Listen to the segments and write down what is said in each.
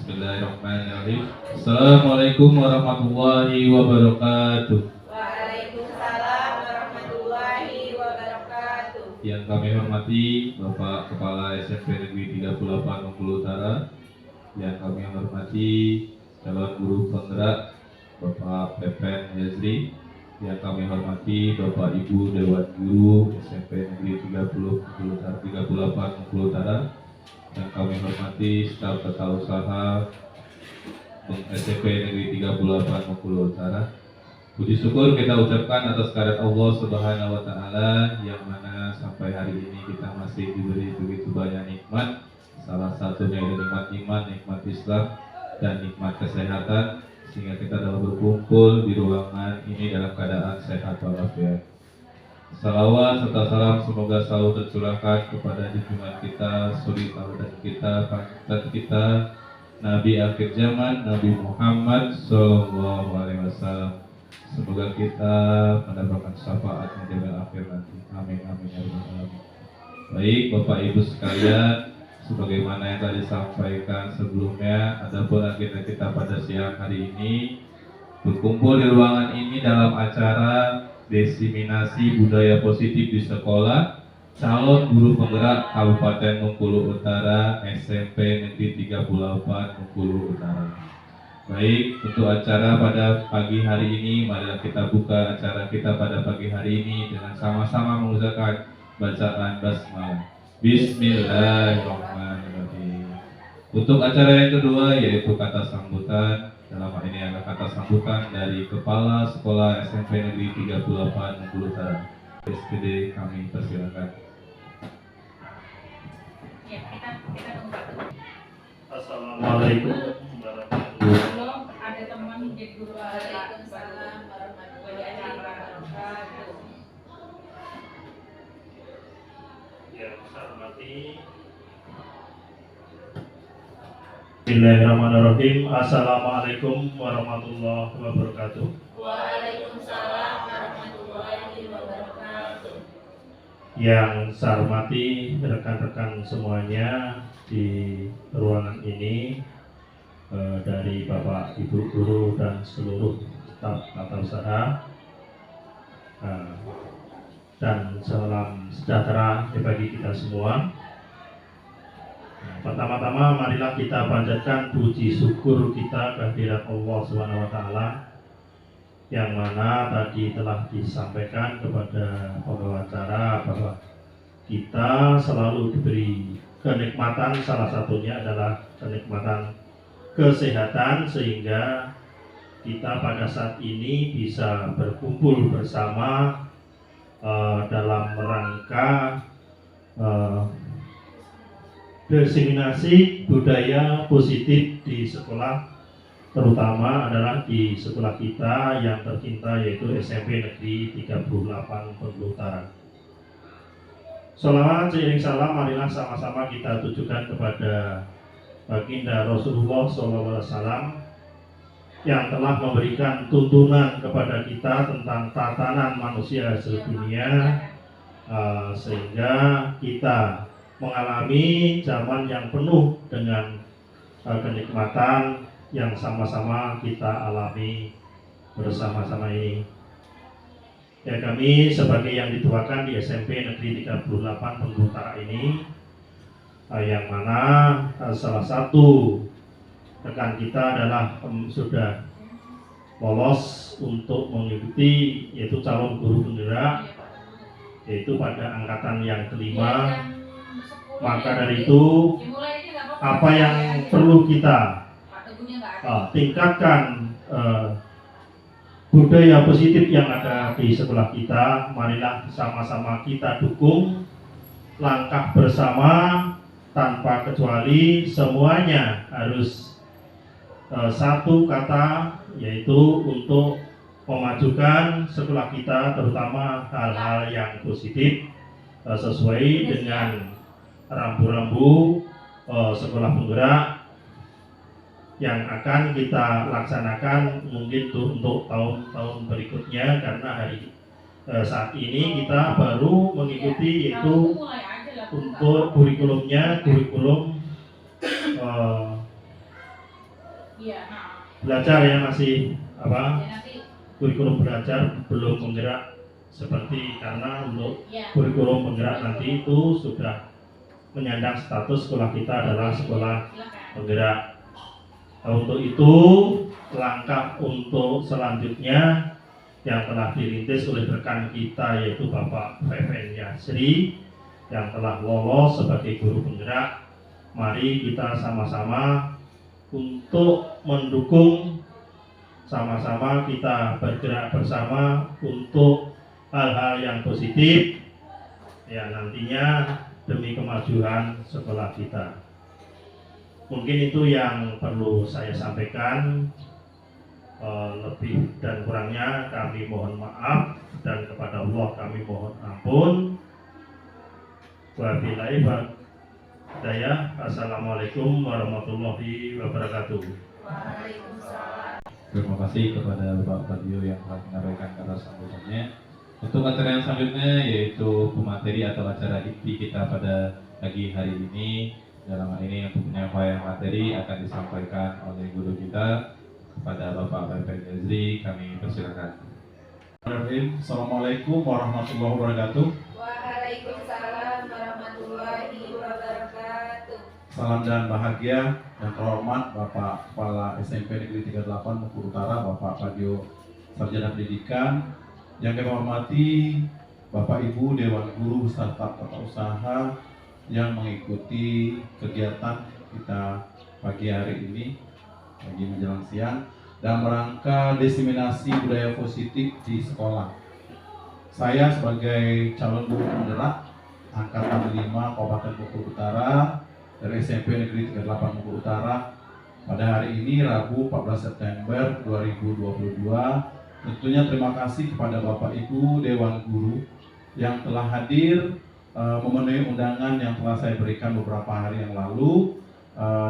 Bismillahirrahmanirrahim. Assalamualaikum warahmatullahi wabarakatuh. Waalaikumsalam warahmatullahi wabarakatuh. Yang kami hormati Bapak Kepala SMP Negeri 38 Bengkulu Utara, yang kami hormati calon guru penggerak Bapak Pepen Yazri, yang kami hormati Bapak Ibu Dewan Guru SMP Negeri 38 Bengkulu Utara, yang kami hormati staf tata usaha SMP Negeri 38 Bengkulu Utara. Puji syukur kita ucapkan atas kehadirat Allah Subhanahu wa Ta'ala, yang mana sampai hari ini kita masih diberi begitu banyak nikmat. Salah satunya itu nikmat iman, nikmat Islam, dan nikmat kesehatan, sehingga kita dapat berkumpul di ruangan ini dalam keadaan sehat walafiat. Salawat serta salam semoga selalu tercurahkan kepada junjungan kita, suri tauladan kita, panutan kita, Nabi akhir zaman, Nabi Muhammad Sallallahu Alaihi Wasallam. Semoga kita mendapatkan syafaatnya di akhir nanti. Amin amin ya rabbal alamin. Baik Bapak Ibu sekalian, sebagaimana yang tadi disampaikan sebelumnya, adapun agenda kita pada siang hari ini berkumpul di ruangan ini dalam acara diseminasi budaya positif di sekolah calon guru penggerak Kabupaten Bengkulu Utara SMP Negeri 38 Bengkulu Utara. Baik, untuk acara pada pagi hari ini, marilah kita buka acara kita pada pagi hari ini dengan sama-sama mengucapkan bacaan basmalah. Bismillahirrahmanirrahim. Untuk acara yang kedua yaitu kata sambutan. Dalam hal ini ada kata sambutan dari Kepala Sekolah SMP Negeri 38 Bengkulu Utara. SPD kami persilakan. Ya, kita tunggu. Assalamualaikum warahmatullahi wabarakatuh. Ada teman jadi guru. Waalaikumsalam warahmatullahi wabarakatuh. Yang saya hormati, Bismillahirrahmanirrahim. Assalamualaikum warahmatullahi wabarakatuh. Waalaikumsalam warahmatullahi wabarakatuh. Yang saya hormati rekan-rekan semuanya di ruangan ini, dari Bapak Ibu Guru dan seluruh staf tata usaha, dan salam sejahtera bagi kita semua. Pertama-tama marilah kita panjatkan puji syukur kita kehadirat Allah Subhanahu wa Ta'ala, yang mana tadi telah disampaikan kepada pembawa acara bahwa kita selalu diberi kenikmatan, salah satunya adalah kenikmatan kesehatan, sehingga kita pada saat ini bisa berkumpul bersama dalam rangka diseminasi budaya positif di sekolah, terutama adalah di sekolah kita yang tercinta yaitu SMP Negeri 38 Bengkulu Utara. Sholawat seiring salam marilah sama-sama kita tujukan kepada baginda Rasulullah SAW yang telah memberikan tuntunan kepada kita tentang tatanan manusia sedunia, sehingga kita mengalami zaman yang penuh dengan kenikmatan yang sama-sama kita alami bersama-sama ini. Ya, kami sebagai yang dituakan di SMP Negeri 38 Bengkulu Utara ini, yang mana salah satu rekan kita adalah sudah lolos untuk mengikuti yaitu calon guru penggerak, yaitu pada angkatan yang kelima. Maka dari itu, apa yang perlu kita tingkatkan budaya positif yang ada di sekolah kita, marilah sama-sama kita dukung langkah bersama tanpa kecuali, semuanya harus satu kata, yaitu untuk memajukan sekolah kita, terutama hal-hal yang positif sesuai dengan rambu-rambu sekolah penggerak yang akan kita laksanakan mungkin untuk tahun-tahun berikutnya, karena saat ini kita baru mengikuti yaitu untuk kurikulumnya, kurikulum Iya. Belajar ya, masih apa? Ya nanti. Kurikulum belajar belum menggerak seperti, karena untuk Ya. kurikulum penggerak nanti itu sudah menyandang status sekolah kita adalah sekolah Silakan. penggerak. Nah, untuk itu langkah untuk selanjutnya yang telah dirintis oleh rekan kita yaitu Bapak Pepen Yasri yang telah lolos sebagai guru penggerak. Mari kita sama-sama untuk mendukung, sama-sama kita bergerak bersama untuk hal-hal yang positif ya nantinya demi kemajuan sekolah kita. Mungkin itu yang perlu saya sampaikan. Lebih dan kurangnya kami mohon maaf, dan kepada Allah kami mohon ampun. Wabillahi hidayah. Assalamualaikum warahmatullahi wabarakatuh. Waalaikumsalam. Terima kasih kepada Bapak Fadil yang telah menyampaikan kata sambutannya. Untuk acara yang selanjutnya yaitu pemateri atau acara inti kita pada pagi hari ini. Dalam hal ini untuk penyampaian materi akan disampaikan oleh guru kita kepada Bapak Pepen Yasri. Kami persilakan. Assalamualaikum warahmatullahi wabarakatuh. Waalaikumsalam warahmatullahi wabarakatuh. Salam dan bahagia yang terhormat Bapak Kepala SMP Negeri 38 Mukul Utara, Bapak Fadil Sarjana Pendidikan. Yang kami hormati Bapak Ibu Dewan Guru beserta tata usaha yang mengikuti kegiatan kita pagi hari ini, pagi menjelang siang, dalam rangka diseminasi budaya positif di sekolah. Saya sebagai calon guru penggerak angkatan 5 Kabupaten Bogor Utara dari SMP Negeri 38 Bogor Utara pada hari ini Rabu 14 September 2022. Tentunya terima kasih kepada Bapak Ibu Dewan Guru yang telah hadir memenuhi undangan yang telah saya berikan beberapa hari yang lalu.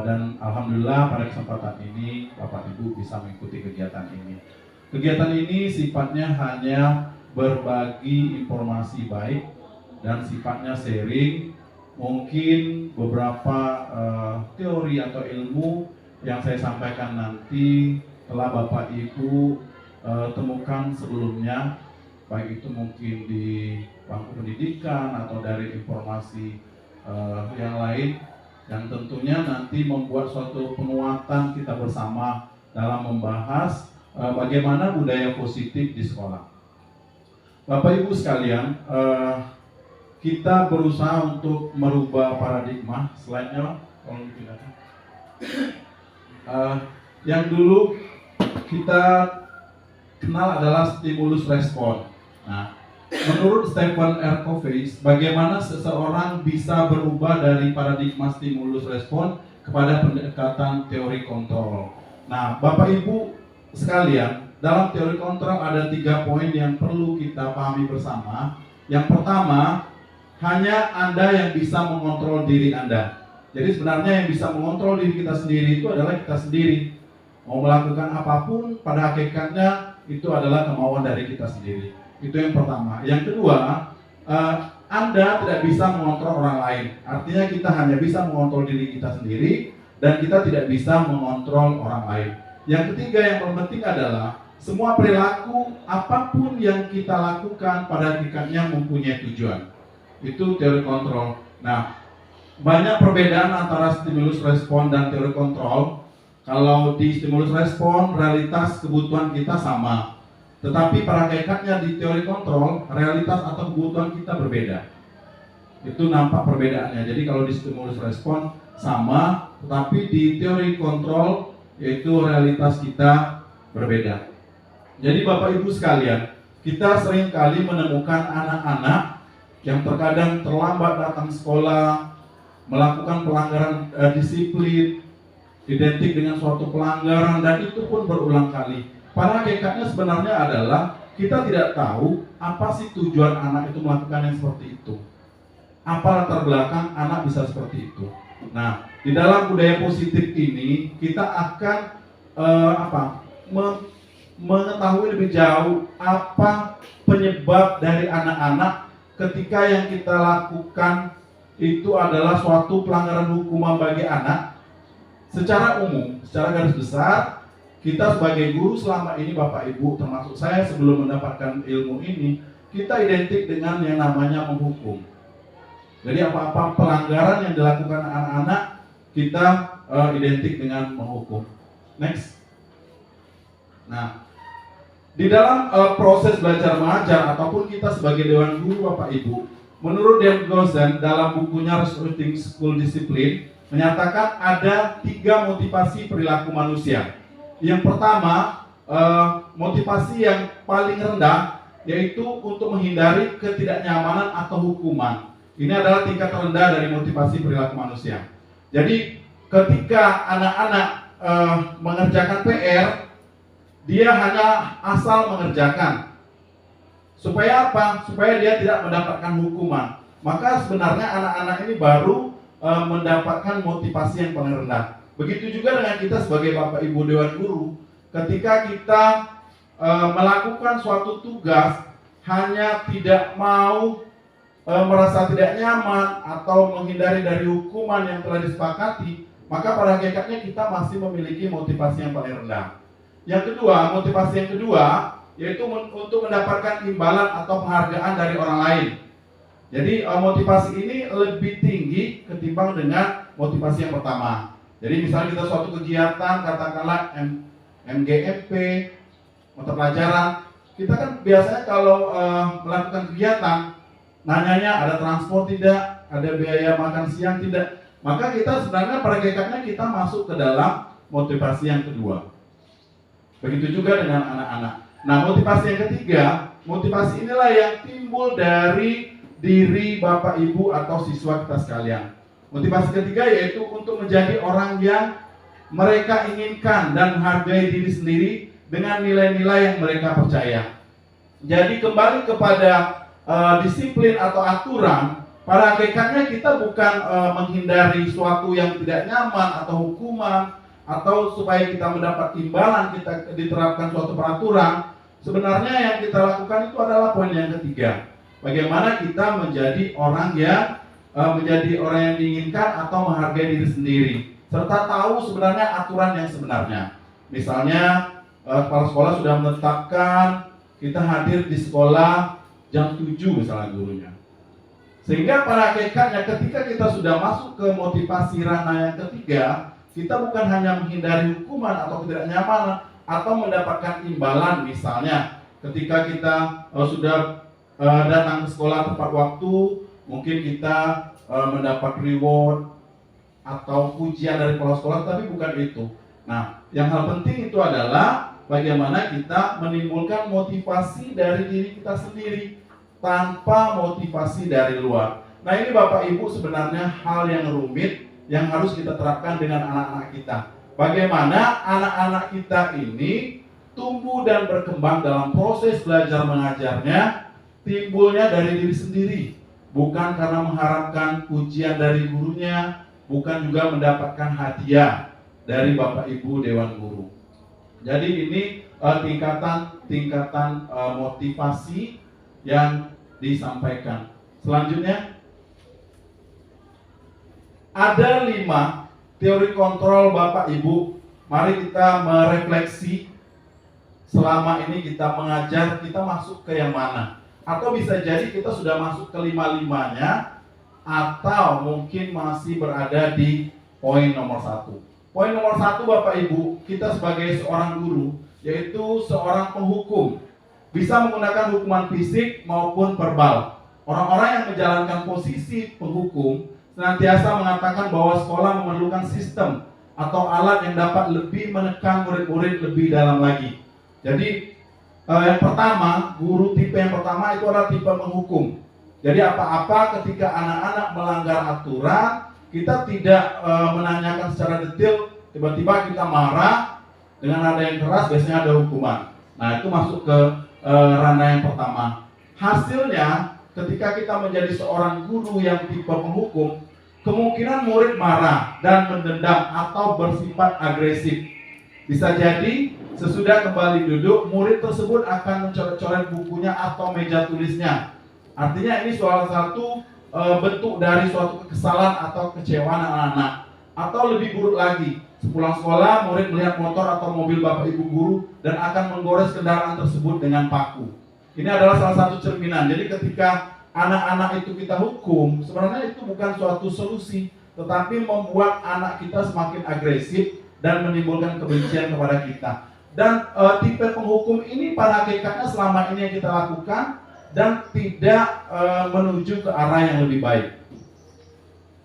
Dan alhamdulillah pada kesempatan ini Bapak Ibu bisa mengikuti kegiatan ini. Kegiatan ini sifatnya hanya berbagi informasi baik dan sifatnya sharing. Mungkin beberapa teori atau ilmu yang saya sampaikan nanti telah Bapak Ibu temukan sebelumnya, baik itu mungkin di bangku pendidikan atau dari informasi yang lain, yang tentunya nanti membuat suatu penguatan kita bersama dalam membahas bagaimana budaya positif di sekolah. Bapak Ibu sekalian, kita berusaha untuk merubah paradigma. Slide-nya tolong dipindahkan. Yang dulu kita kenal adalah stimulus respon. Nah, menurut Stephen R. Covey, bagaimana seseorang bisa berubah dari paradigma stimulus respon kepada pendekatan teori kontrol. Nah, Bapak Ibu sekalian, dalam teori kontrol ada 3 poin yang perlu kita pahami bersama. Yang pertama, hanya Anda yang bisa mengontrol diri Anda. Jadi sebenarnya yang bisa mengontrol diri kita sendiri itu adalah kita sendiri. Mau melakukan apapun, pada hakikatnya itu adalah kemauan dari kita sendiri. Itu yang pertama. Yang kedua, Anda tidak bisa mengontrol orang lain. Artinya kita hanya bisa mengontrol diri kita sendiri dan kita tidak bisa mengontrol orang lain. Yang ketiga yang paling penting adalah semua perilaku apapun yang kita lakukan pada hakikatnya mempunyai tujuan. Itu teori kontrol. Nah, banyak perbedaan antara stimulus respon dan teori kontrol. Kalau di stimulus respon, realitas kebutuhan kita sama. Tetapi pada hakikatnya di teori kontrol, realitas atau kebutuhan kita berbeda. Itu nampak perbedaannya. Jadi kalau di stimulus respon sama, tetapi di teori kontrol yaitu realitas kita berbeda. Jadi Bapak Ibu sekalian, kita sering kali menemukan anak-anak yang terkadang terlambat datang sekolah, melakukan pelanggaran disiplin, identik dengan suatu pelanggaran, dan itu pun berulang kali. Pada hakikatnya sebenarnya adalah kita tidak tahu apa sih tujuan anak itu melakukan yang seperti itu. Apa latar belakang anak bisa seperti itu. Nah, di dalam budaya positif ini kita akan mengetahui lebih jauh apa penyebab dari anak-anak ketika yang kita lakukan itu adalah suatu pelanggaran hukuman bagi anak. secara umum, secara garis besar, kita sebagai guru selama ini Bapak Ibu, termasuk saya sebelum mendapatkan ilmu ini, kita identik dengan yang namanya menghukum. Jadi apa-apa pelanggaran yang dilakukan anak-anak, kita identik dengan menghukum. Next. Nah, di dalam proses belajar mengajar ataupun kita sebagai dewan guru Bapak Ibu, menurut Dan Gosen dalam bukunya Restoring School Discipline menyatakan ada 3 motivasi perilaku manusia. Yang pertama, motivasi yang paling rendah yaitu untuk menghindari ketidaknyamanan atau hukuman. Ini adalah tingkat rendah dari motivasi perilaku manusia. Jadi ketika anak-anak mengerjakan PR, dia hanya asal mengerjakan. Supaya apa? Supaya dia tidak mendapatkan hukuman. Maka sebenarnya anak-anak ini baru mendapatkan motivasi yang paling rendah. Begitu juga dengan kita sebagai Bapak Ibu Dewan Guru, ketika kita melakukan suatu tugas hanya tidak mau merasa tidak nyaman atau menghindari dari hukuman yang telah disepakati, maka pada hakikatnya kita masih memiliki motivasi yang paling rendah. Yang kedua, motivasi yang kedua yaitu untuk mendapatkan imbalan atau penghargaan dari orang lain. Jadi motivasi ini lebih tinggi ketimbang dengan motivasi yang pertama. Jadi misalnya kita suatu kegiatan, katakanlah MGMP, mata pelajaran, kita kan biasanya kalau melakukan kegiatan, nanyanya ada transport tidak, ada biaya makan siang tidak, maka kita sebenarnya pada hakikatnya kita masuk ke dalam motivasi yang kedua. Begitu juga dengan anak-anak. Nah, motivasi yang ketiga, motivasi inilah yang timbul dari diri Bapak Ibu atau siswa kita sekalian. Motivasi ketiga yaitu untuk menjadi orang yang mereka inginkan dan menghargai diri sendiri dengan nilai-nilai yang mereka percaya. Jadi kembali kepada disiplin atau aturan, pada hakikatnya kita bukan menghindari suatu yang tidak nyaman atau hukuman atau supaya kita mendapat imbalan, kita diterapkan suatu peraturan. Sebenarnya yang kita lakukan itu adalah poin yang ketiga. Bagaimana kita menjadi orang yang diinginkan atau menghargai diri sendiri, serta tahu sebenarnya aturan yang sebenarnya. Misalnya kepala sekolah sudah menetapkan kita hadir di sekolah jam 7 misalnya gurunya. Sehingga pada hakikatnya ketika kita sudah masuk ke motivasi ranah yang ketiga, kita bukan hanya menghindari hukuman atau ketidaknyamanan atau mendapatkan imbalan. Misalnya ketika kita sudah datang ke sekolah tepat waktu, mungkin kita mendapat reward atau pujian dari kepala sekolah, tapi bukan itu. Nah, yang hal penting itu adalah bagaimana kita menimbulkan motivasi dari diri kita sendiri tanpa motivasi dari luar. Nah, ini Bapak Ibu sebenarnya hal yang rumit yang harus kita terapkan dengan anak-anak kita. Bagaimana anak-anak kita ini tumbuh dan berkembang dalam proses belajar mengajarnya, timbulnya dari diri sendiri, bukan karena mengharapkan pujian dari gurunya, bukan juga mendapatkan hadiah dari Bapak Ibu Dewan Guru. Jadi ini tingkatan motivasi yang disampaikan. Selanjutnya ada 5 teori kontrol Bapak Ibu. Mari kita merefleksi selama ini kita mengajar, kita masuk ke yang mana? Atau bisa jadi kita sudah masuk ke 5-5-nya, atau mungkin masih berada di poin nomor 1. Poin nomor 1 Bapak Ibu, kita sebagai seorang guru, yaitu seorang penghukum, bisa menggunakan hukuman fisik maupun verbal. Orang-orang yang menjalankan posisi penghukum senantiasa mengatakan bahwa sekolah memerlukan sistem atau alat yang dapat lebih menekan murid-murid lebih dalam lagi. Jadi yang pertama, guru tipe yang pertama itu adalah tipe menghukum. Jadi apa-apa ketika anak-anak melanggar aturan, kita tidak menanyakan secara detail, tiba-tiba kita marah dengan nada yang keras, biasanya ada hukuman. Nah, itu masuk ke ranah yang pertama. Hasilnya, ketika kita menjadi seorang guru yang tipe penghukum, kemungkinan murid marah dan mendendam atau bersifat agresif. Bisa jadi sesudah kembali duduk, murid tersebut akan mencoret-coret bukunya atau meja tulisnya. Artinya ini salah satu bentuk dari suatu kekesalan atau kecewaan anak-anak. Atau lebih buruk lagi, Sepulang sekolah, murid melihat motor atau mobil bapak ibu guru dan akan menggores kendaraan tersebut dengan paku. Ini adalah salah satu cerminan. Jadi ketika anak-anak itu kita hukum, sebenarnya itu bukan suatu solusi, tetapi membuat anak kita semakin agresif dan menimbulkan kebencian kepada kita. Dan tipe penghukum ini pada hakikatnya selama ini yang kita lakukan dan tidak menuju ke arah yang lebih baik.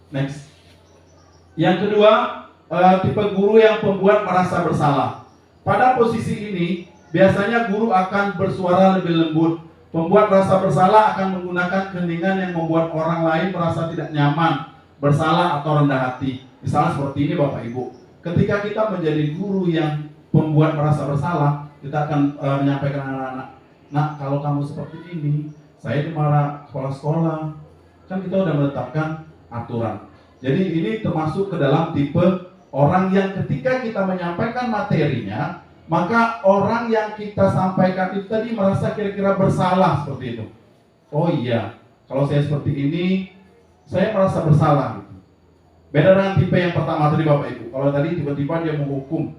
Next. Yang kedua, tipe guru yang pembuat merasa bersalah. Pada posisi ini, biasanya guru akan bersuara lebih lembut. Pembuat merasa bersalah akan menggunakan keheningan yang membuat orang lain merasa tidak nyaman, bersalah atau rendah hati. Misalnya seperti ini Bapak Ibu. Ketika kita menjadi guru yang pembuat merasa bersalah, kita akan menyampaikan anak-anak, "Nak, kalau kamu seperti ini, saya dimarah sekolah-sekolah." Kan kita sudah menetapkan aturan. Jadi ini termasuk ke dalam tipe orang yang ketika kita menyampaikan materinya, maka orang yang kita sampaikan itu tadi merasa kira-kira bersalah seperti itu. Oh iya, kalau saya seperti ini, saya merasa bersalah. Beda dengan tipe yang pertama tadi Bapak Ibu. Kalau tadi tiba-tiba dia menghukum,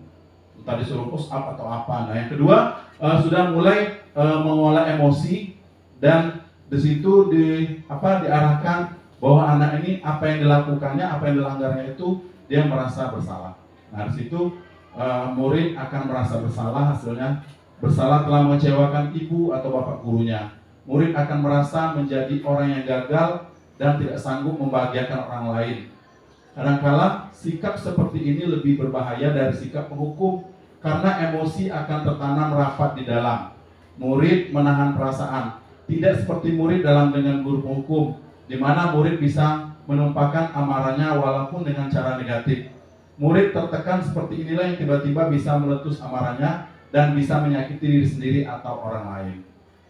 entah disuruh push up atau apa. Nah yang kedua sudah mulai mengolah emosi dan di situ diarahkan bahwa anak ini apa yang dilakukannya, apa yang dilanggarnya itu dia merasa bersalah. Nah di situ murid akan merasa bersalah, hasilnya bersalah telah mengecewakan ibu atau bapak gurunya. Murid akan merasa menjadi orang yang gagal dan tidak sanggup membahagiakan orang lain. Kadangkala sikap seperti ini lebih berbahaya dari sikap penghukum karena emosi akan tertanam rapat di dalam. Murid menahan perasaan, tidak seperti murid dalam dengan guru penghukum, di mana murid bisa menumpahkan amarahnya walaupun dengan cara negatif. Murid tertekan seperti inilah yang tiba-tiba bisa meletus amarahnya dan bisa menyakiti diri sendiri atau orang lain.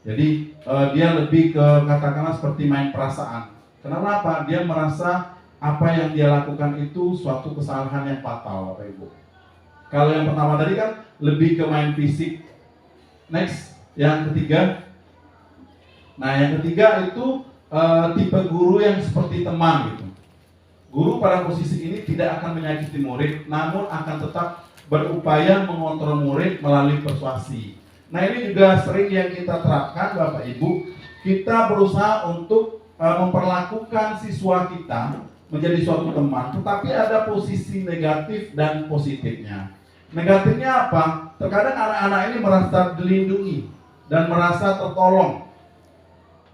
Jadi dia lebih ke katakanlah seperti main perasaan. Kenapa? Dia merasa apa yang dia lakukan itu suatu kesalahan yang fatal, Bapak Ibu. Kalau yang pertama tadi kan lebih ke main fisik. Next, yang ketiga. Nah, yang ketiga itu tipe guru yang seperti teman gitu. Guru pada posisi ini tidak akan menyakiti murid, namun akan tetap berupaya mengontrol murid melalui persuasi. Nah ini juga sering yang kita terapkan Bapak Ibu. Kita berusaha untuk memperlakukan siswa kita menjadi suatu teman, tetapi ada posisi negatif dan positifnya. Negatifnya apa? Terkadang anak-anak ini merasa dilindungi dan merasa tertolong.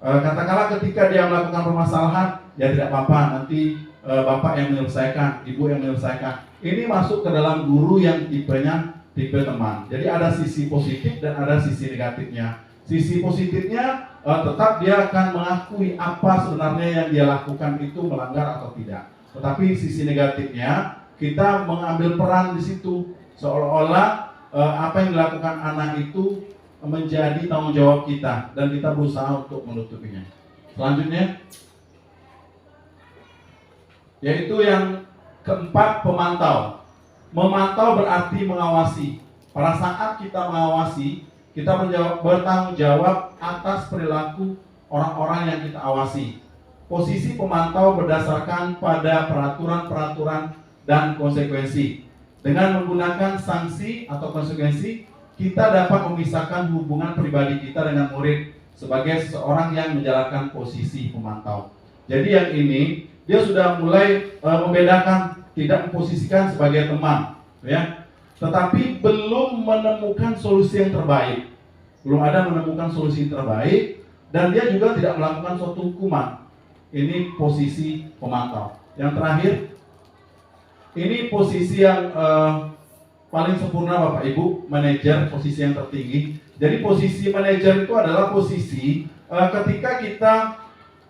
Katakanlah ketika dia melakukan permasalahan, ya tidak apa-apa, nanti bapak yang menyelesaikan, ibu yang menyelesaikan. Ini masuk ke dalam guru yang tipenya tipe teman. Jadi ada sisi positif dan ada sisi negatifnya. Sisi positifnya tetap dia akan mengakui apa sebenarnya yang dia lakukan itu melanggar atau tidak. Tetapi sisi negatifnya kita mengambil peran di situ seolah-olah apa yang dilakukan anak itu menjadi tanggung jawab kita dan kita berusaha untuk menutupinya. Selanjutnya yaitu yang keempat, pemantau. Memantau berarti mengawasi. Pada saat kita mengawasi, kita bertanggung jawab atas perilaku orang-orang yang kita awasi. Posisi pemantau berdasarkan pada peraturan-peraturan dan konsekuensi. Dengan menggunakan sanksi atau konsekuensi, kita dapat memisahkan hubungan pribadi kita dengan murid sebagai seseorang yang menjalankan posisi pemantau. Jadi yang ini dia sudah mulai membedakan, tidak memposisikan sebagai teman, ya. Tetapi belum menemukan solusi yang terbaik. Belum ada menemukan solusi yang terbaik dan dia juga tidak melakukan suatu hukuman. Ini posisi pemantau. Yang terakhir, ini posisi yang paling sempurna Bapak Ibu, manajer, posisi yang tertinggi. Jadi posisi manajer itu adalah posisi ketika kita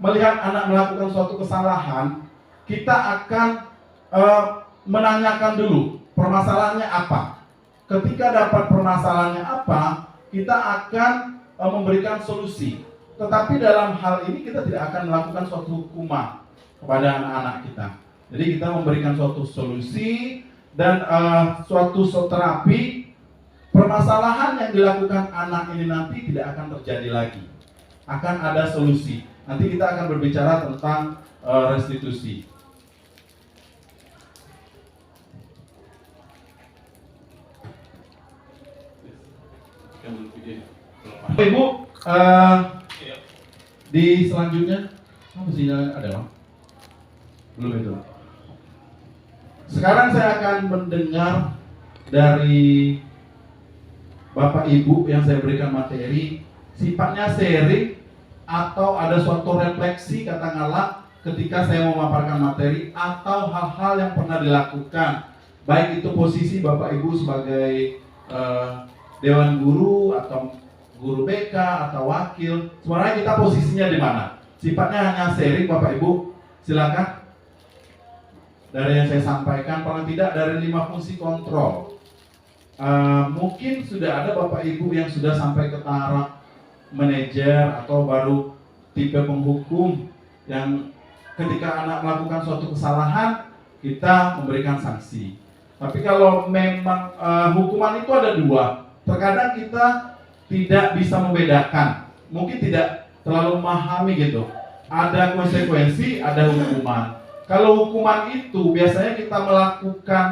melihat anak melakukan suatu kesalahan, kita akan menanyakan dulu permasalahannya apa. Ketika dapat permasalahannya apa, kita akan memberikan solusi. Tetapi dalam hal ini kita tidak akan melakukan suatu hukuman kepada anak-anak kita. Jadi kita memberikan suatu solusi dan suatu terapi. Permasalahan yang dilakukan anak ini nanti tidak akan terjadi lagi. Akan ada solusi. Nanti kita akan berbicara tentang restitusi. Bapak Ibu, di selanjutnya apa sinyalnya ada Bang? Belum itu. Sekarang saya akan mendengar dari Bapak Ibu yang saya berikan materi, sifatnya sharing atau ada suatu refleksi katakanlah ketika saya memaparkan materi atau hal-hal yang pernah dilakukan, baik itu posisi Bapak Ibu sebagai Dewan Guru atau Guru BK atau wakil, sebenarnya kita posisinya di mana? Sifatnya hanya sharing Bapak Ibu, silakan. Dari yang saya sampaikan, paling tidak dari 5 fungsi kontrol. Mungkin sudah ada Bapak Ibu yang sudah sampai ke taraf manajer atau baru tipe penghukum yang ketika anak melakukan suatu kesalahan kita memberikan sanksi. Tapi kalau memang hukuman itu ada 2, terkadang kita tidak bisa membedakan, mungkin tidak terlalu memahami gitu. Ada konsekuensi, ada hukuman. Kalau hukuman itu biasanya kita melakukan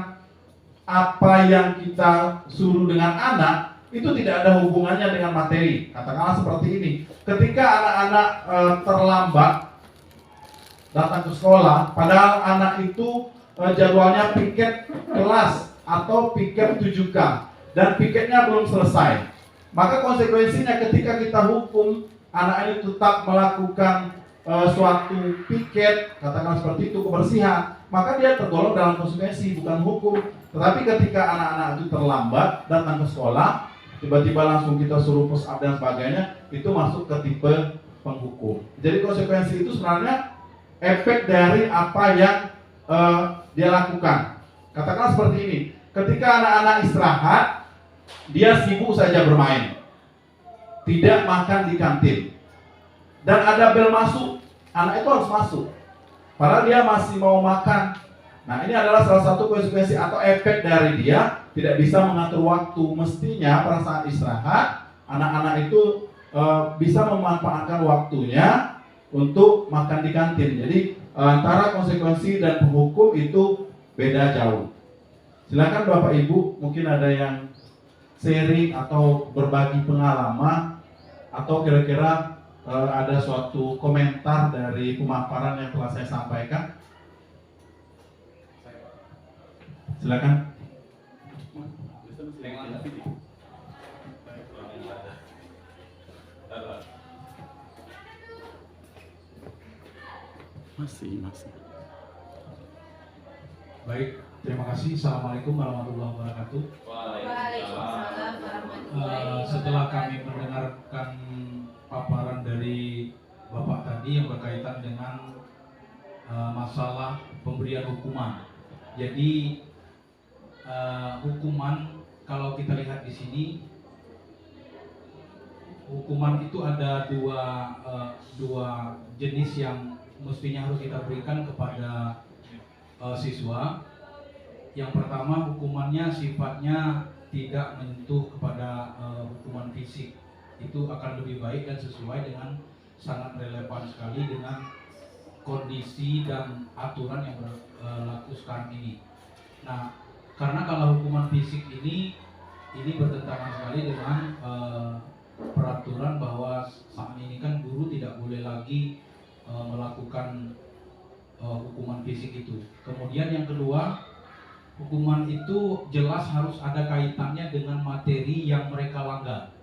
apa yang kita suruh dengan anak, itu tidak ada hubungannya dengan materi. Katakanlah seperti ini, ketika anak-anak terlambat datang ke sekolah, padahal anak itu jadwalnya piket kelas atau piket 7K dan piketnya belum selesai, maka konsekuensinya ketika kita hukum anak ini tetap melakukan suatu piket, katakanlah seperti itu, kebersihan, maka dia tergolong dalam konsekuensi, bukan hukum. Tetapi ketika anak-anak itu terlambat datang ke sekolah, tiba-tiba langsung kita suruh push up dan sebagainya, itu masuk ke tipe penghukum. Jadi konsekuensi itu sebenarnya efek dari apa yang dia lakukan. Katakanlah seperti ini, ketika anak-anak istirahat, dia sibuk saja bermain, tidak makan di kantin, dan ada bel masuk, anak itu harus masuk, padahal dia masih mau makan. Nah, ini adalah salah satu konsekuensi atau efek dari dia tidak bisa mengatur waktu. Mestinya pada saat istirahat, anak-anak itu bisa memanfaatkan waktunya untuk makan di kantin. Jadi antara konsekuensi dan penghukum itu beda jauh. Silakan Bapak Ibu, mungkin ada yang sharing atau berbagi pengalaman atau kira-kira ada suatu komentar dari pemaparan yang telah saya sampaikan. Silakan. Masih. Baik, terima kasih. Assalamualaikum warahmatullahi wabarakatuh. Waalaikumsalam warahmatullahi wabarakatuh. Setelah kami mendengarkan paparan dari Bapak tadi yang berkaitan dengan masalah pemberian hukuman. Jadi hukuman, kalau kita lihat di sini, hukuman itu ada dua jenis yang mestinya harus kita berikan kepada siswa. Yang pertama, hukumannya sifatnya tidak menyentuh kepada hukuman fisik. Itu akan lebih baik dan sesuai dengan sangat relevan sekali dengan kondisi dan aturan yang berlaku sekarang ini. Nah, karena kalau hukuman fisik ini bertentangan sekali dengan peraturan bahwa saat ini kan guru tidak boleh lagi melakukan hukuman fisik itu. Kemudian yang kedua, hukuman itu jelas harus ada kaitannya dengan materi yang mereka langgar.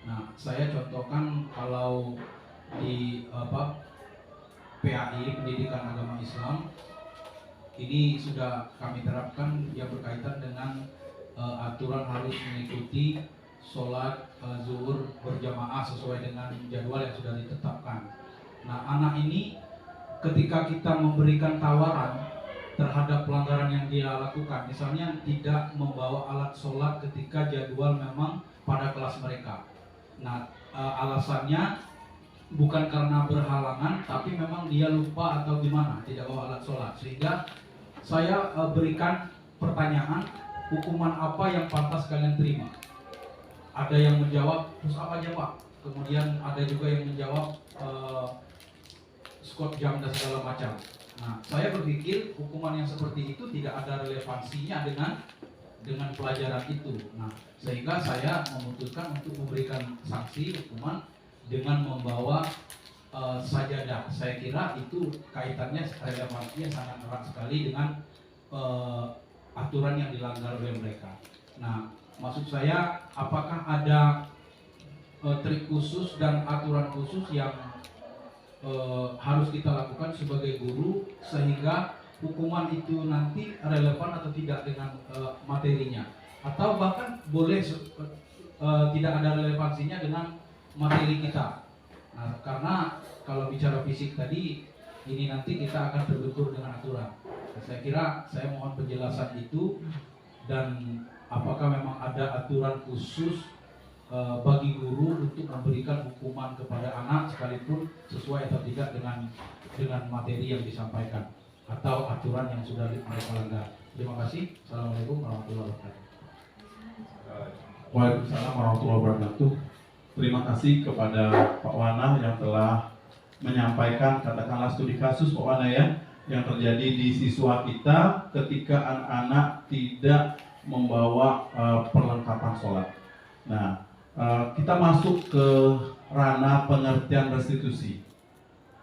Nah, saya contohkan kalau di PAI, Pendidikan Agama Islam, ini sudah kami terapkan yang berkaitan dengan aturan harus mengikuti sholat zuhur berjamaah sesuai dengan jadwal yang sudah ditetapkan. Nah, anak ini ketika kita memberikan tawaran terhadap pelanggaran yang dia lakukan, misalnya tidak membawa alat sholat ketika jadwal memang pada kelas mereka. Nah, alasannya bukan karena berhalangan, tapi memang dia lupa atau gimana, tidak bawa alat sholat. Sehingga saya berikan pertanyaan, hukuman apa yang pantas kalian terima? Ada yang menjawab, terus apa aja Pak? Kemudian ada juga yang menjawab skot jam dan segala macam. Nah, saya berpikir hukuman yang seperti itu tidak ada relevansinya dengan dengan pelajaran itu. Nah, sehingga saya memutuskan untuk memberikan sanksi hukuman dengan membawa sajadah. Saya kira itu kaitannya relevansinya sangat erat sekali dengan aturan yang dilanggar oleh mereka. Nah, maksud saya apakah ada trik khusus dan aturan khusus yang harus kita lakukan sebagai guru sehingga hukuman itu nanti relevan atau tidak dengan materinya, atau bahkan boleh tidak ada relevansinya dengan materi kita. Nah, karena kalau bicara fisik tadi ini nanti kita akan terbentur dengan aturan. Nah, saya kira saya mohon penjelasan itu, dan apakah memang ada aturan khusus bagi guru untuk memberikan hukuman kepada anak sekalipun sesuai atau tidak dengan materi yang disampaikan atau aturan yang sudah mereka langgar. Terima kasih. Assalamualaikum warahmatullahi wabarakatuh. Waalaikumsalam warahmatullahi wabarakatuh. Terima kasih kepada Pak Wana yang telah menyampaikan katakanlah studi kasus Pak Wana ya, yang terjadi di siswa kita ketika anak-anak tidak membawa perlengkapan sholat. Nah, kita masuk ke ranah pengertian restitusi.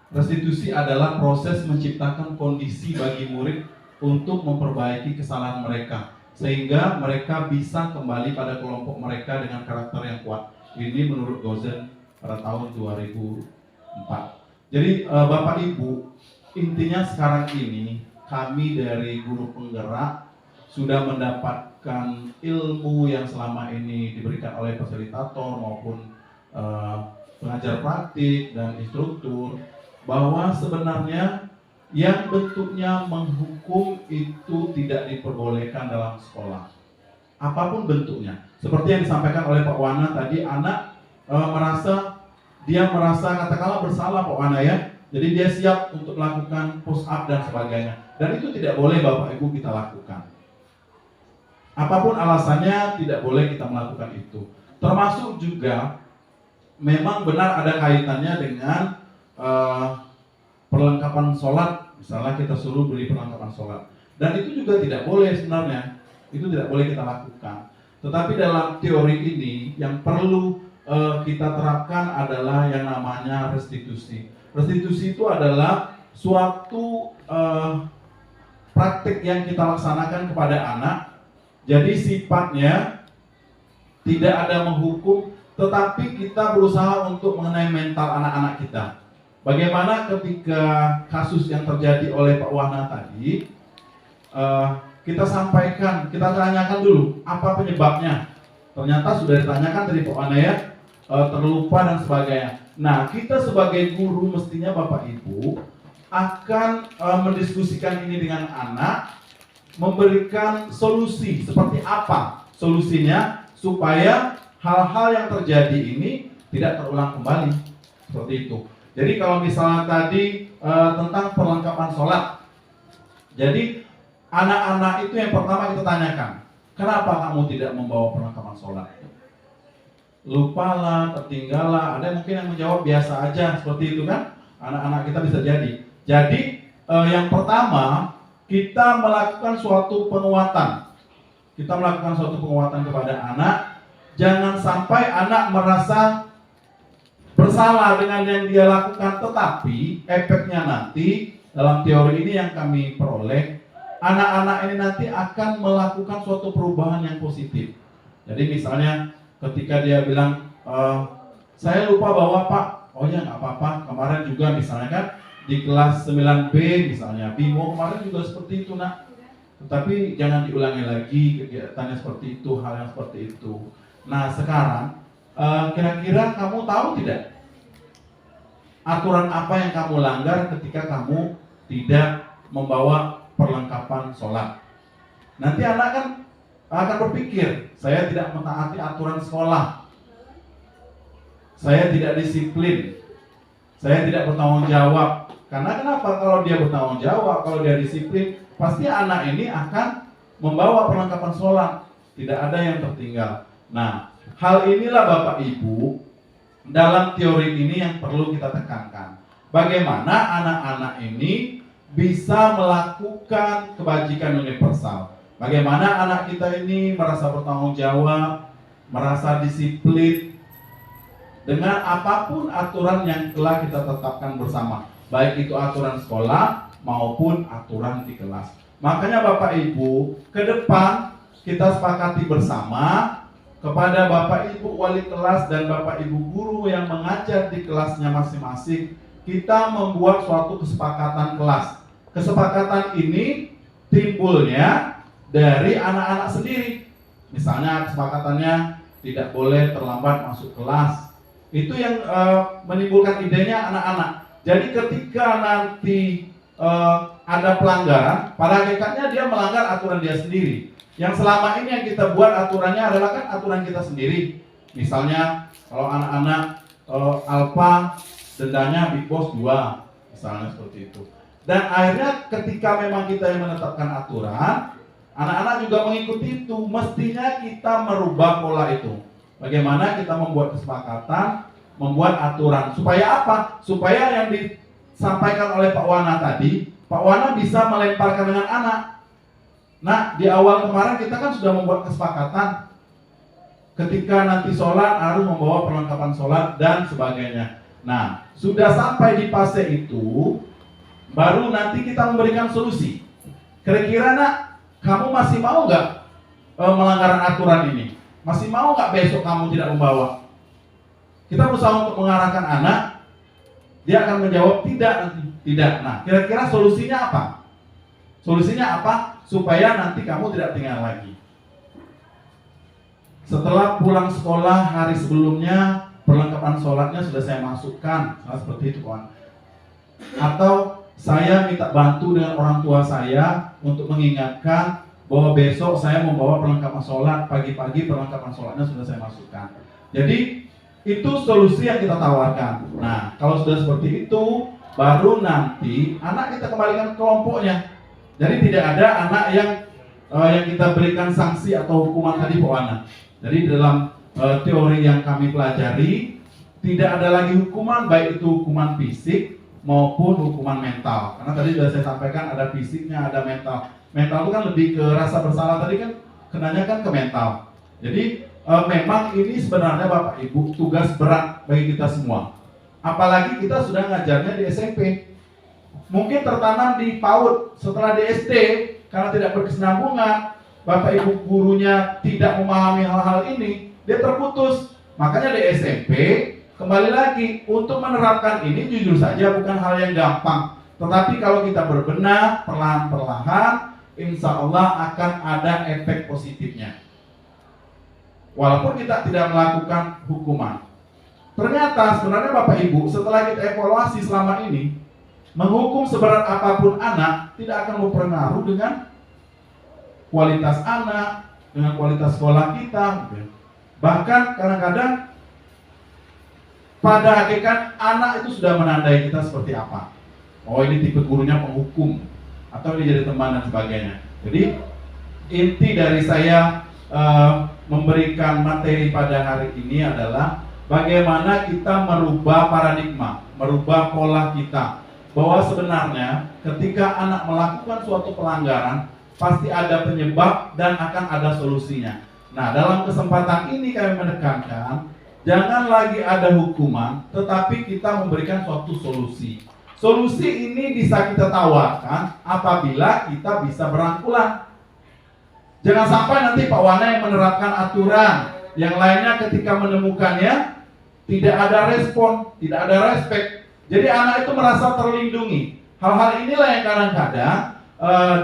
Restitusi adalah proses menciptakan kondisi bagi murid untuk memperbaiki kesalahan mereka, sehingga mereka bisa kembali pada kelompok mereka dengan karakter yang kuat. Ini menurut Gozen pada tahun 2004. Jadi Bapak Ibu, intinya sekarang ini kami dari guru penggerak sudah mendapatkan ilmu yang selama ini diberikan oleh fasilitator maupun pengajar praktik dan instruktur, bahwa sebenarnya yang bentuknya menghukum itu tidak diperbolehkan dalam sekolah, apapun bentuknya. Seperti yang disampaikan oleh Pak Wana tadi, anak merasa katakanlah bersalah Pak Wana ya, jadi dia siap untuk melakukan push up dan sebagainya, dan itu tidak boleh Bapak Ibu kita lakukan. Apapun alasannya tidak boleh kita melakukan itu. Termasuk juga memang benar ada kaitannya dengan perlengkapan sholat. Misalnya kita suruh beli perlengkapan sholat, dan itu juga tidak boleh sebenarnya. Itu tidak boleh kita lakukan. Tetapi dalam teori ini yang perlu kita terapkan adalah yang namanya restitusi. Restitusi itu adalah suatu praktik yang kita laksanakan kepada anak. Jadi sifatnya tidak ada menghukum, tetapi kita berusaha untuk mengenai mental anak-anak kita. Bagaimana ketika kasus yang terjadi oleh Pak Wana tadi, kita sampaikan, kita tanyakan dulu apa penyebabnya. Ternyata sudah ditanyakan dari Pak Wana ya, terlupa dan sebagainya. Nah, kita sebagai guru mestinya Bapak Ibu akan mendiskusikan ini dengan anak, memberikan solusi seperti apa solusinya supaya hal-hal yang terjadi ini tidak terulang kembali. Seperti itu. Jadi kalau misalnya tadi tentang perlengkapan sholat, jadi anak-anak itu yang pertama kita tanyakan, kenapa kamu tidak membawa perlengkapan sholat? Lupalah, tertinggallah, ada mungkin yang menjawab biasa aja, seperti itu kan? Anak-anak kita bisa jadi. Jadi yang pertama, kita melakukan suatu penguatan. Kita melakukan suatu penguatan kepada anak. Jangan sampai anak merasa bersalah dengan yang dia lakukan, tetapi efeknya nanti dalam teori ini yang kami peroleh, anak-anak ini nanti akan melakukan suatu perubahan yang positif. Jadi misalnya ketika dia bilang, saya lupa bawa Pak, oh ya nggak apa-apa, kemarin juga misalnya kan di kelas 9B misalnya, Bimo kemarin juga seperti itu nak, tetapi jangan diulangi lagi kegiatannya seperti itu, hal yang seperti itu. Nah sekarang kira-kira kamu tahu tidak aturan apa yang kamu langgar ketika kamu tidak membawa perlengkapan sholat? Nanti anak kan akan berpikir, saya tidak mentaati aturan sekolah, saya tidak disiplin, saya tidak bertanggung jawab. Karena kenapa? Kalau dia bertanggung jawab, kalau dia disiplin, pasti anak ini akan membawa perlengkapan sholat, tidak ada yang tertinggal. Nah, hal inilah Bapak Ibu dalam teori ini yang perlu kita tekankan. Bagaimana anak-anak ini bisa melakukan kebajikan universal. Bagaimana anak kita ini merasa bertanggung jawab, merasa disiplin dengan apapun aturan yang telah kita tetapkan bersama, baik itu aturan sekolah maupun aturan di kelas. Makanya Bapak Ibu, ke depan kita sepakati bersama kepada Bapak Ibu wali kelas dan Bapak Ibu guru yang mengajar di kelasnya masing-masing, kita membuat suatu kesepakatan kelas. Kesepakatan ini timbulnya dari anak-anak sendiri. Misalnya kesepakatannya tidak boleh terlambat masuk kelas. Itu yang menimbulkan idenya anak-anak. Jadi ketika nanti ada pelanggaran, pada hakikatnya dia melanggar aturan dia sendiri. Yang selama ini yang kita buat aturannya adalah kan aturan kita sendiri. Misalnya kalau anak-anak alfa dendanya big boss 2, misalnya seperti itu. Dan akhirnya ketika memang kita yang menetapkan aturan, anak-anak juga mengikuti itu. Mestinya kita merubah pola itu. Bagaimana kita membuat kesepakatan, membuat aturan. Supaya apa? Supaya yang disampaikan oleh Pak Wana tadi, Pak Wana bisa melemparkan dengan anak. Nah, di awal kemarin kita kan sudah membuat kesepakatan ketika nanti sholat harus membawa perlengkapan sholat dan sebagainya. Nah, sudah sampai di fase itu, baru nanti kita memberikan solusi. Kira-kira nak, kamu masih mau nggak melanggar aturan ini? Masih mau nggak besok kamu tidak membawa? Kita berusaha untuk mengarahkan anak, dia akan menjawab tidak nanti, tidak. Nah, kira-kira solusinya apa? Solusinya apa? Supaya nanti kamu tidak tinggal lagi. Setelah pulang sekolah hari sebelumnya, perlengkapan sholatnya sudah saya masukkan, seperti itu kawan. Atau saya minta bantu dengan orang tua saya untuk mengingatkan bahwa besok saya membawa perlengkapan sholat, pagi-pagi perlengkapan sholatnya sudah saya masukkan. Jadi itu solusi yang kita tawarkan. Nah, kalau sudah seperti itu, baru nanti anak kita kembalikan ke kelompoknya. Jadi tidak ada anak yang kita berikan sanksi atau hukuman tadi Pak Wana. Jadi dalam teori yang kami pelajari, tidak ada lagi hukuman, baik itu hukuman fisik maupun hukuman mental. Karena tadi sudah saya sampaikan ada fisiknya, ada mental. Mental itu kan lebih ke rasa bersalah, tadi kan kenanya kan ke mental. Jadi memang ini sebenarnya Bapak Ibu tugas berat bagi kita semua. Apalagi kita sudah ngajarnya di SMP. Mungkin tertanam di PAUD, setelah di SD, karena tidak berkesinambungan, Bapak Ibu gurunya tidak memahami hal-hal ini, dia terputus. Makanya di SMP, kembali lagi, untuk menerapkan ini jujur saja bukan hal yang gampang. Tetapi kalau kita berbenah, perlahan-perlahan, insya Allah akan ada efek positifnya. Walaupun kita tidak melakukan hukuman. Ternyata sebenarnya Bapak Ibu, setelah kita evaluasi selama ini, menghukum seberat apapun anak tidak akan berpengaruh dengan kualitas anak, dengan kualitas sekolah kita. Bahkan kadang-kadang pada hakikat anak itu sudah menandai kita seperti apa. Oh, ini tipe gurunya penghukum, atau ini jadi teman dan sebagainya. Jadi inti dari saya memberikan materi pada hari ini adalah bagaimana kita merubah paradigma, merubah pola kita. Bahwa sebenarnya ketika anak melakukan suatu pelanggaran, pasti ada penyebab dan akan ada solusinya. Nah, dalam kesempatan ini kami menekankan, jangan lagi ada hukuman, tetapi kita memberikan suatu solusi. Solusi ini bisa kita tawarkan apabila kita bisa berangkulan. Jangan sampai nanti Pak Wana yang menerapkan aturan, yang lainnya ketika menemukannya tidak ada respon, tidak ada respect. Jadi anak itu merasa terlindungi. Hal-hal inilah yang kadang-kadang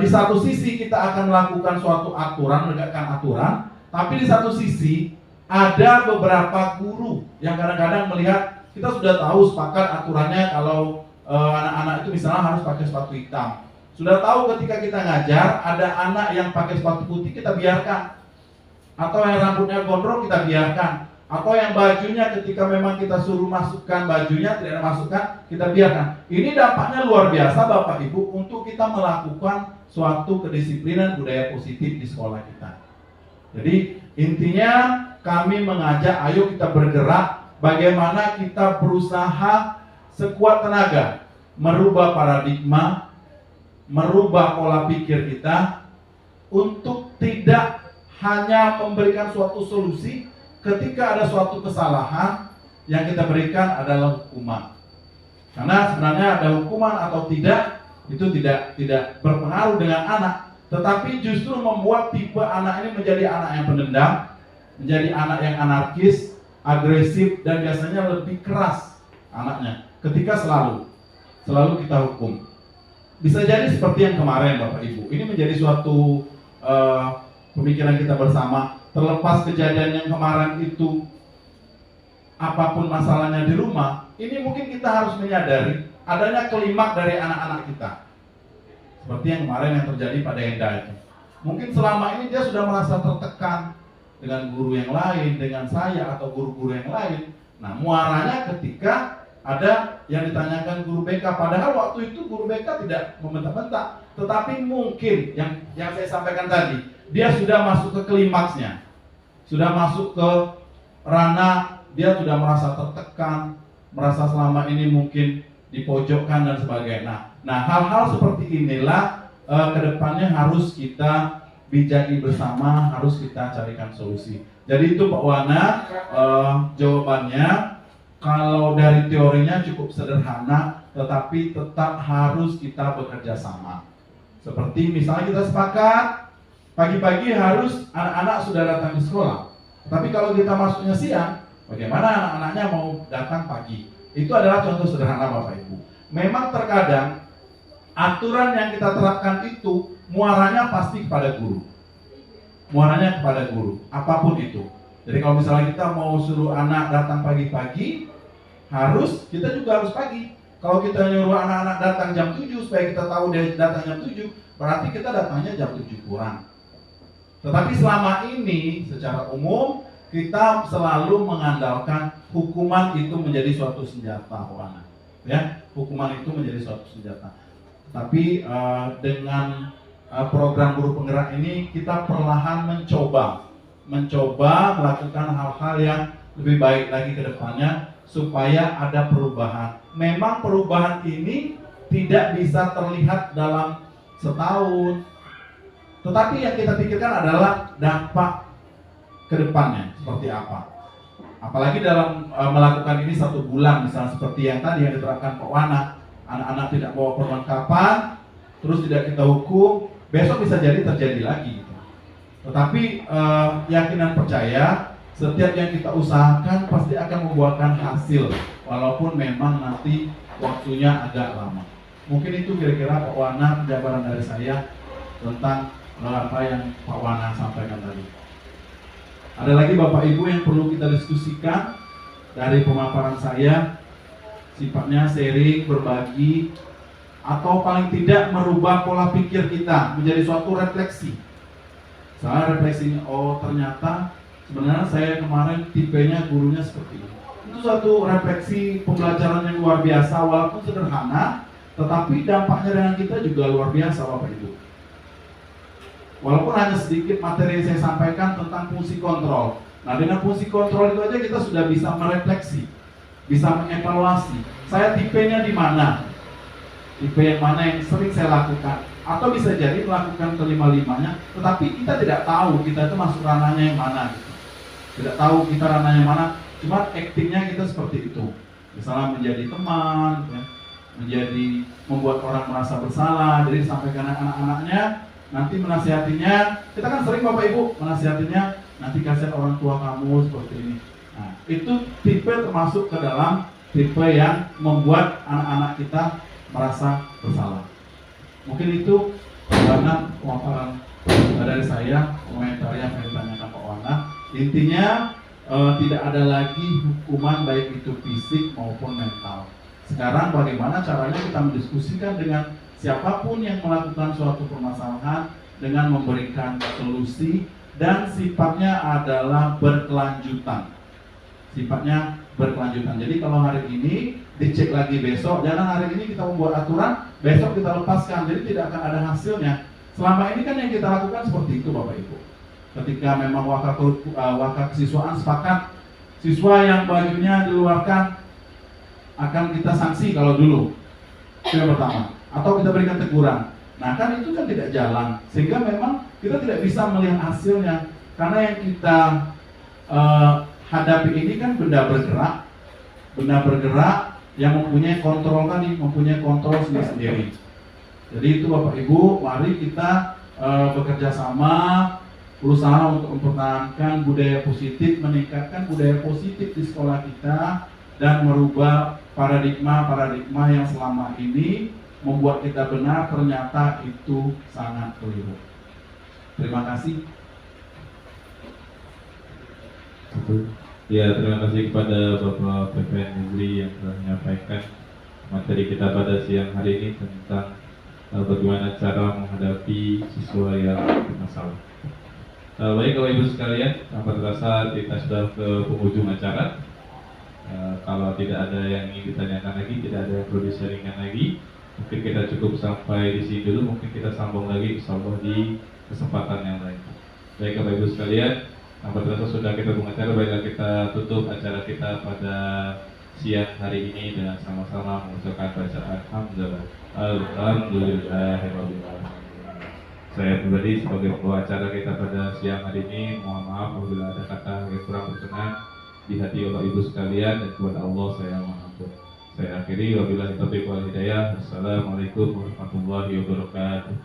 di satu sisi kita akan melakukan suatu aturan, menegakkan aturan, tapi di satu sisi ada beberapa guru yang kadang-kadang melihat kita sudah tahu sepakat aturannya kalau anak-anak itu misalnya harus pakai sepatu hitam. Sudah tahu ketika kita ngajar ada anak yang pakai sepatu putih kita biarkan, atau yang rambutnya gondrong kita biarkan. Atau yang bajunya ketika memang kita suruh masukkan bajunya tidak masukkan, kita biarkan. Ini dampaknya luar biasa Bapak Ibu untuk kita melakukan suatu kedisiplinan budaya positif di sekolah kita. Jadi intinya kami mengajak ayo kita bergerak, bagaimana kita berusaha sekuat tenaga merubah paradigma, merubah pola pikir kita untuk tidak hanya memberikan suatu solusi. Ketika ada suatu kesalahan, yang kita berikan adalah hukuman. Karena sebenarnya ada hukuman atau tidak, itu tidak berpengaruh dengan anak, tetapi justru membuat tipe anak ini menjadi anak yang pendendam, menjadi anak yang anarkis, agresif, dan biasanya lebih keras anaknya ketika selalu kita hukum. Bisa jadi seperti yang kemarin Bapak Ibu, ini menjadi suatu pemikiran kita bersama. Terlepas kejadian yang kemarin itu, apapun masalahnya di rumah, ini mungkin kita harus menyadari adanya kelimak dari anak-anak kita. Seperti yang kemarin yang terjadi pada Enda itu. Mungkin selama ini dia sudah merasa tertekan dengan guru yang lain, dengan saya atau guru-guru yang lain. Nah, muaranya ketika ada yang ditanyakan guru BK, padahal waktu itu guru BK tidak membentak-bentak, tetapi mungkin yang saya sampaikan tadi, dia sudah masuk ke klimaksnya, sudah masuk ke ranah dia sudah merasa tertekan, merasa selama ini mungkin dipojokkan dan sebagainya. Nah, hal-hal seperti inilah kedepannya harus kita bijaki bersama, harus kita carikan solusi. Jadi itu Pak Wana, jawabannya. Kalau dari teorinya cukup sederhana, tetapi tetap harus kita bekerja sama. Seperti misalnya kita sepakat, pagi-pagi harus anak-anak sudah datang ke sekolah. Tapi kalau kita masuknya siang, bagaimana anak-anaknya mau datang pagi? Itu adalah contoh sederhana Bapak Ibu. Memang terkadang aturan yang kita terapkan itu muaranya pasti kepada guru. Muaranya kepada guru, apapun itu. Jadi kalau misalnya kita mau suruh anak datang pagi-pagi, kita juga harus pagi. Kalau kita nyuruh anak-anak datang jam 7 supaya kita tahu dia datang jam 7, berarti kita datangnya jam 7 kurang. Tetapi selama ini secara umum kita selalu mengandalkan hukuman itu menjadi suatu senjata, Wana. Ya, hukuman itu menjadi suatu senjata. Tapi dengan program guru penggerak ini kita perlahan mencoba melakukan hal-hal yang lebih baik lagi ke depannya supaya ada perubahan. Memang perubahan ini tidak bisa terlihat dalam setahun, tetapi yang kita pikirkan adalah dampak ke depannya seperti apa. Apalagi dalam melakukan ini 1 bulan, misalnya seperti yang tadi yang diterapkan Pak Wana, anak-anak tidak bawa perlengkapan, terus tidak kita hukum, besok bisa jadi terjadi lagi gitu. Tetapi yakin dan percaya setiap yang kita usahakan pasti akan membuahkan hasil, walaupun memang nanti waktunya agak lama. Mungkin itu kira-kira Pak Wana penjabaran dari saya tentang apa yang Pak Wana sampaikan tadi. Ada lagi Bapak Ibu yang perlu kita diskusikan dari pemaparan saya, sifatnya sharing, berbagi, atau paling tidak merubah pola pikir kita menjadi suatu refleksi. Saya refleksinya, oh ternyata sebenarnya saya kemarin tipenya gurunya seperti ini. Itu suatu refleksi pembelajaran yang luar biasa, walaupun sederhana, tetapi dampaknya dengan kita juga luar biasa Bapak Ibu. Walaupun hanya sedikit materi yang saya sampaikan tentang fungsi kontrol. Nah, dengan fungsi kontrol itu aja kita sudah bisa merefleksi, bisa mengevaluasi. Saya tipenya di mana? Tipe yang mana yang sering saya lakukan? Atau bisa jadi melakukan kelima-limanya, tetapi kita tidak tahu kita itu masuk ranahnya yang mana. Gitu. Tidak tahu kita ranahnya mana, cuma actingnya kita seperti itu. Misalnya menjadi teman, ya, menjadi membuat orang merasa bersalah, jadi disampaikan anak-anaknya, nanti menasihatinya, kita kan sering Bapak Ibu menasihatinya, nanti kasihan orang tua kamu seperti ini. Nah, itu tipe termasuk ke dalam tipe yang membuat anak-anak kita merasa bersalah. Mungkin itu karena pemaparan dari saya, komentar yang saya tanyakan Pak Wana. Intinya tidak ada lagi hukuman baik itu fisik maupun mental. Sekarang bagaimana caranya kita mendiskusikan dengan siapapun yang melakukan suatu permasalahan dengan memberikan solusi dan sifatnya adalah berkelanjutan. Sifatnya berkelanjutan. Jadi kalau hari ini dicek lagi besok, jangan hari ini kita membuat aturan, besok kita lepaskan, jadi tidak akan ada hasilnya. Selama ini kan yang kita lakukan seperti itu Bapak Ibu. Ketika memang wakaf kesiswaan sepakat, siswa yang bajunya diluarkan akan kita sanksi kalau dulu, itu yang pertama, atau kita berikan teguran. Nah kan itu kan tidak jalan, sehingga memang kita tidak bisa melihat hasilnya karena yang kita hadapi ini kan benda bergerak yang mempunyai kontrol tadi, mempunyai kontrol sendiri-sendiri. Jadi itu Bapak Ibu, mari kita bekerja sama, berusaha untuk mempertahankan budaya positif, meningkatkan budaya positif di sekolah kita, dan merubah paradigma yang selama ini membuat kita benar, ternyata itu sangat keliru. Terima kasih. Ya, terima kasih kepada Bapak PPN Hezri yang telah menyampaikan materi kita pada siang hari ini tentang bagaimana cara menghadapi siswa yang bermasalah. Baik Bapak Ibu sekalian, tanpa terasa kita sudah ke penghujung acara. Kalau tidak ada yang ingin ditanyakan lagi, tidak ada yang perlu di-sharingkan lagi, mungkin kita cukup sampai di sini dulu. Mungkin kita sambung lagi insyaallah di kesempatan yang lain. Baik Bapak Ibu sekalian, tanpa terasa sudah kita mengacara, baiklah kita tutup acara kita pada siang hari ini dengan sama-sama mengucapkan bacaan Alhamdulillahirabbil alamin. Saya pribadi sebagai pembawa acara kita pada siang hari ini, mohon maaf apabila ada kata yang kurang berkenan di hati Bapak Ibu sekalian, dan kepada Allah saya mohon ampun. Saya akhiri, wabillahi taufiq wal hidayah. Wassalamualaikum warahmatullahi wabarakatuh.